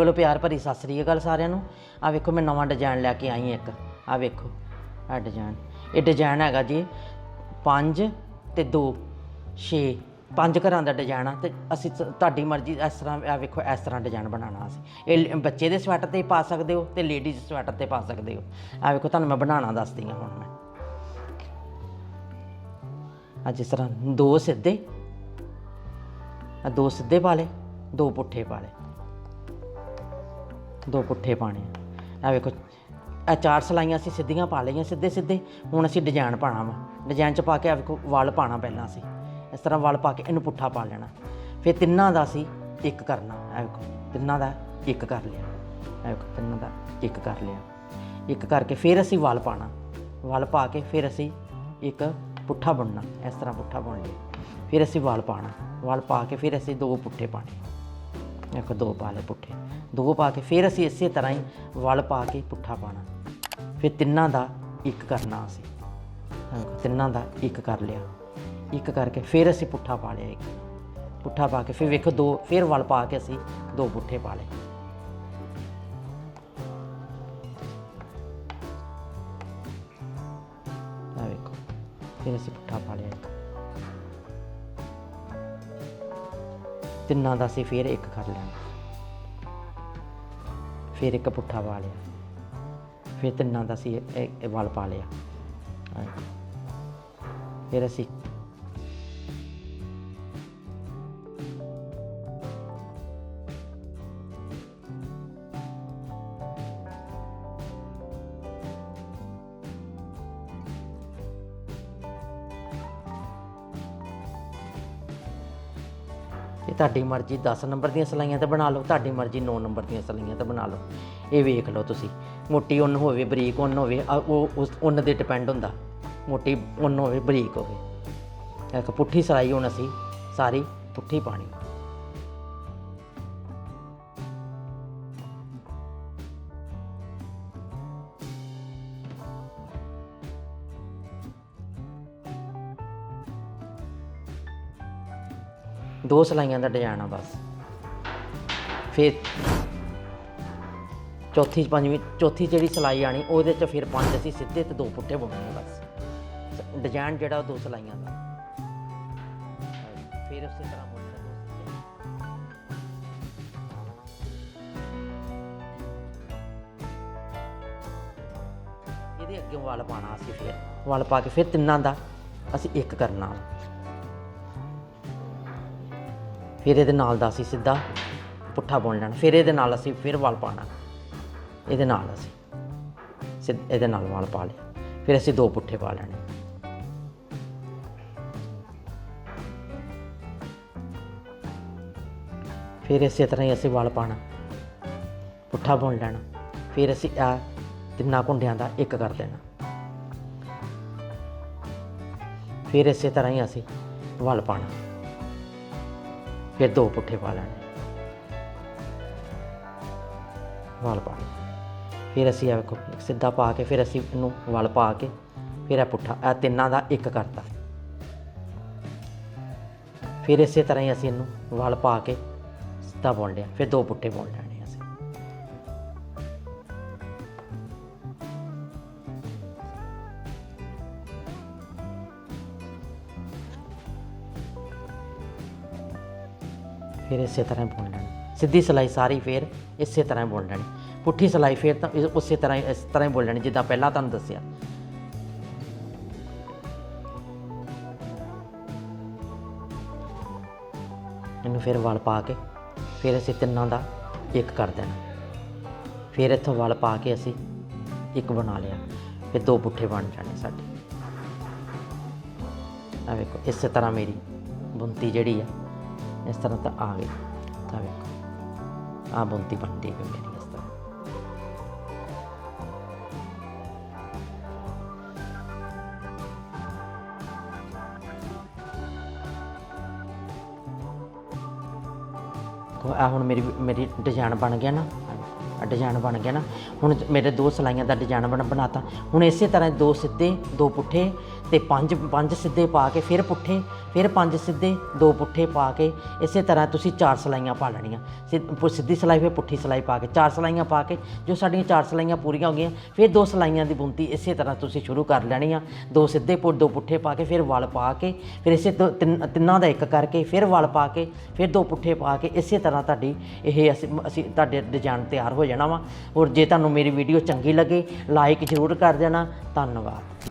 वालों प्यार भरी सत श्री अकाल सारिਆਂ ਨੂੰ। आ वेखो मैं नवा डिजाइन लैके आई एक। आ वेखो आ डिजाइन, ये डिजाइन हैगा जी 5 ते 2 6 5 घरां दा डिजाइन आ। ते असीं तुहाडी मर्जी इस तरह आ वेखो इस तरह डिजाइन बनाना असीं। ये बच्चे दे स्वैटर ते पा सकदे हो ते लेडीज़ स्वैटर ते पा सकदे हो। आ वेखो तुहानूं मैं बनाना दसदी हां हुण मैं। आ जिस तरह 2 सीधे, 2 सीधे पा ले, 2 पुट्ठे पा ले, 2 पुट्ठे पाने। आ वेखो आ 4 सलाइयां असीं सीधियां पा लईआं सीधे सीधे। हुण असीं डिजाइन पाना वा। डिजाइन च पा के आ वेखो वल पाना पहलां असीं इस तरह वल पा के इनू पुट्ठा पा लेना। फिर तिन्नां दा असीं एक करना। आ वेखो तिन्नां दा एक कर लिया। आ वेखो तिन्नां दा एक कर लिया। एक करके फिर असीं वल पाना, वल पा के फिर असीं एक पुट्ठा बुनना। इस तरह पुट्ठा बुन लिया। फिर असीं वल पाना, वल पा के फिर असीं 2 पुट्ठे पाने। देखो 2 पा ले पुट्ठे, 2 पा के फिर असीं इसे तरह ही वल पा के पुट्ठा पाना। फिर तिन्नां दा एक करना असीं। तिन्नां दा एक कर लिया। एक करके फिर असीं पुट्ठा पा लिया। एक पुट्ठा पा के फिर वेखो 2 फिर वल पा के असीं 2 पुट्ठे पा ले। वेखो फिर असीं पुट्ठा पा लिया एक। तिन्नां दा असीं फिर एक कर लेना। फिर एक पुट्ठा पा लिया। फिर तिन्नां दा असीं वल पा लिया। फिर असीं ਤੁਹਾਡੀ ਮਰਜ਼ੀ 10 ਨੰਬਰ ਦੀਆਂ ਸਲਾਈਆਂ ਤੇ ਬਣਾ ਲਓ, ਤੁਹਾਡੀ ਮਰਜ਼ੀ 9 ਨੰਬਰ ਦੀਆਂ ਸਲਾਈਆਂ ਤੇ ਬਣਾ ਲਓ। ਇਹ ਵੇਖ ਲਓ ਤੁਸੀਂ, ਮੋਟੀ ਉੱਨ ਹੋਵੇ ਬਰੀਕ ਉੱਨ ਹੋਵੇ, ਉਹ ਉਸ ਉੱਨ 'ਤੇ ਡਿਪੈਂਡ ਹੁੰਦਾ। ਮੋਟੀ ਉੱਨ ਹੋਵੇ ਬਰੀਕ ਹੋਵੇ। ਇੱਕ ਪੁੱਠੀ ਸਿਲਾਈ ਹੁਣ ਅਸੀਂ ਸਾਰੀ ਪੁੱਠੀ ਪਾਣੀ। दो सलाइयां का डिजाइन आ बस। फिर चौथी जी सिलाई आनी वो फिर 5 असीं सीधे तो 2 पुट्ठे बुनने बस। डिजाइन जोड़ा 2 सलाइयां का। फिर उस तरह ये अगे वल पाना असीं। फिर वल पा के फिर तिन्नां दा असीं एक करना। फिर ये नाल दा असीं सीधा पुट्ठा बुन लेना। फिर ये नाल असीं फिर वल पाना। ये नाल असीं ये नाल वल पा लिया। फिर असीं 2 पुट्ठे पा लेने। फिर इस तरह ही असीं वल पाना, पुट्ठा बुन लेना। फिर असीं तिन्नां कुंडियां दा एक कर देना। फिर इस तरह ही असीं वल पाना। फिर 2 पुट्ठे पा लेने, वल पा लेना। फिर असीं वेखो सीधा पा के फिर असीं इनू वल पा के फिर पुट्ठा तिन्नां दा एक करता। फिर इस तरह ही असीं इनू वल पा के सीधा बुन लिया। फिर 2 पुट्ठे बुन लेने असीं। फिर इस तरह बुन लेनी। सीधी सिलाई सारी फिर इस तरह बुन लेनी। पुट्ठी सिलाई फिर तो उस तरह इस तरह ही बुन लेनी जिद्दां पहलां तुहानूं दस्सिया। इनू फिर वल पा के फिर असीं तिन्नां दा एक कर देना। फिर इत्थों वल पा के असीं एक बना लिया। फिर 2 पुट्ठे बन जाने साडे। आ वेखो इस तरह मेरी बुनती जिहड़ी है इस तरह तो आ गई। आ वेखो आ बुनती बनती है मेरी इस तरह। तो आ हुण मेरी डिजाइन बन गया ना। डिजाइन बन गया ना। हुण मेरे 2 सिलाइयां का डिजाइन बनाता। हुण इस तरह 2 सीधे 2 पुट्ठे ਤੇ ਪੰਜ ਸਿੱਧੇ ਪਾ ਕੇ ਫਿਰ ਪੁੱਠੇ, ਫਿਰ 5 ਸਿੱਧੇ 2 ਪੁੱਠੇ ਪਾ ਕੇ ਇਸੇ ਤਰ੍ਹਾਂ ਤੁਸੀਂ 4 ਸਿਲਾਈਆਂ ਪਾ ਲੈਣੀਆਂ। ਸਿੱਧੀ ਸਿਲਾਈ ਫਿਰ ਪੁੱਠੀ ਸਿਲਾਈ ਪਾ ਕੇ 4 ਸਿਲਾਈਆਂ ਪਾ ਕੇ ਜੋ ਸਾਡੀਆਂ 4 ਸਿਲਾਈਆਂ ਪੂਰੀਆਂ ਹੋ ਗਈਆਂ, ਫਿਰ 2 ਸਿਲਾਈਆਂ ਦੀ ਬੁਣਤੀ ਇਸੇ ਤਰ੍ਹਾਂ ਤੁਸੀਂ ਸ਼ੁਰੂ ਕਰ ਲੈਣੀ ਆ। 2 ਸਿੱਧੇ 2 ਪੁੱਠੇ ਪਾ ਕੇ ਫਿਰ ਵਲ ਪਾ ਕੇ ਫਿਰ ਇਸੇ ਤਿੰਨਾਂ ਦਾ ਇੱਕ ਕਰਕੇ ਫਿਰ ਵਲ ਪਾ ਕੇ ਫਿਰ 2 ਪੁੱਠੇ ਪਾ ਕੇ ਇਸੇ ਤਰ੍ਹਾਂ ਤੁਹਾਡੀ ਇਹ ਅਸੀਂ ਤੁਹਾਡੇ ਡਿਜ਼ਾਈਨ ਤਿਆਰ ਹੋ ਜਾਣਾ ਵਾ। ਔਰ ਜੇ ਤੁਹਾਨੂੰ ਮੇਰੀ ਵੀਡੀਓ ਚੰਗੀ ਲੱਗੇ ਲਾਈਕ ਜ਼ਰੂਰ ਕਰ ਦੇਣਾ। ਧੰਨਵਾਦ।